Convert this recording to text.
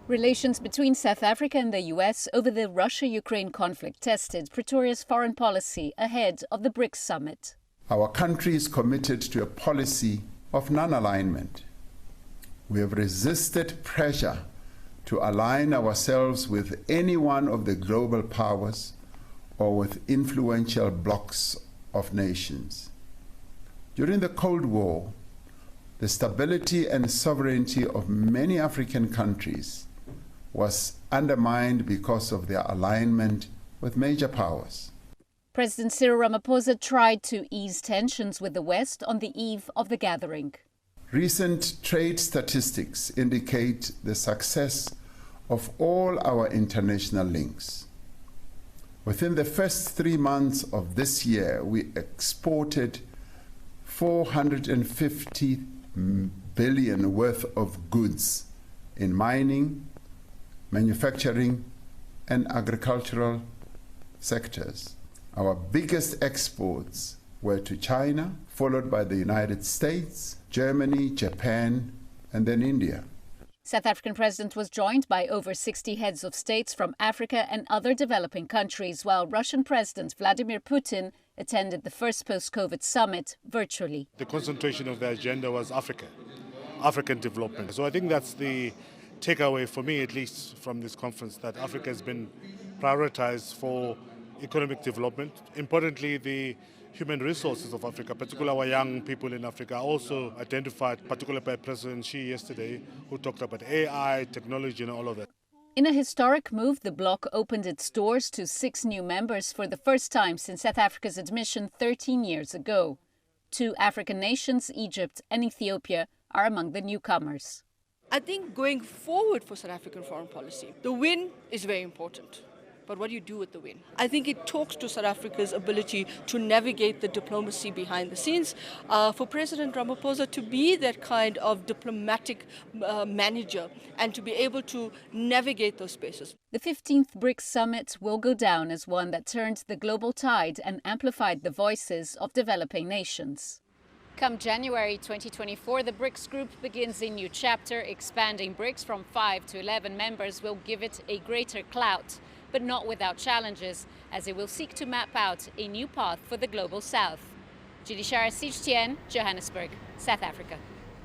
Relations between South Africa and the US over the Russia-Ukraine conflict tested Pretoria's foreign policy ahead of the BRICS Summit. Our country is committed to a policy of non-alignment. We have resisted pressure to align ourselves with any one of the global powers or with influential blocs of nations. During the Cold War, the stability and sovereignty of many African countries was undermined because of their alignment with major powers. President Cyril Ramaphosa tried to ease tensions with the West on the eve of the gathering. Recent trade statistics indicate the success of all our international links. Within the first 3 months of this year, we exported 450 billion worth of goods in mining, manufacturing, and agricultural sectors. Our biggest exports were to China, followed by the United States, Germany, Japan, and then India. South African president was joined by over 60 heads of states from Africa and other developing countries, while Russian President Vladimir Putin attended the first post-COVID summit virtually. The concentration of the agenda was Africa, African development. So I think that's the takeaway for me, at least from this conference, that Africa has been prioritized for economic development. Importantly, the human resources of Africa, particularly our young people in Africa, also identified, particularly by President Xi yesterday, who talked about AI, technology and all of that. In a historic move, the bloc opened its doors to 6 new members for the first time since South Africa's admission 13 years ago. 2 African nations, Egypt and Ethiopia, are among the newcomers. I think going forward for South African foreign policy, the win is very important. But what do you do with the win? I think it talks to South Africa's ability to navigate the diplomacy behind the scenes, for President Ramaphosa to be that kind of diplomatic manager and to be able to navigate those spaces. The 15th BRICS Summit will go down as one that turned the global tide and amplified the voices of developing nations. Come January 2024, the BRICS group begins a new chapter. Expanding BRICS from 5 to 11 members will give it a greater clout, but not without challenges, as it will seek to map out a new path for the Global South. Judy Shara, CGTN, Johannesburg, South Africa.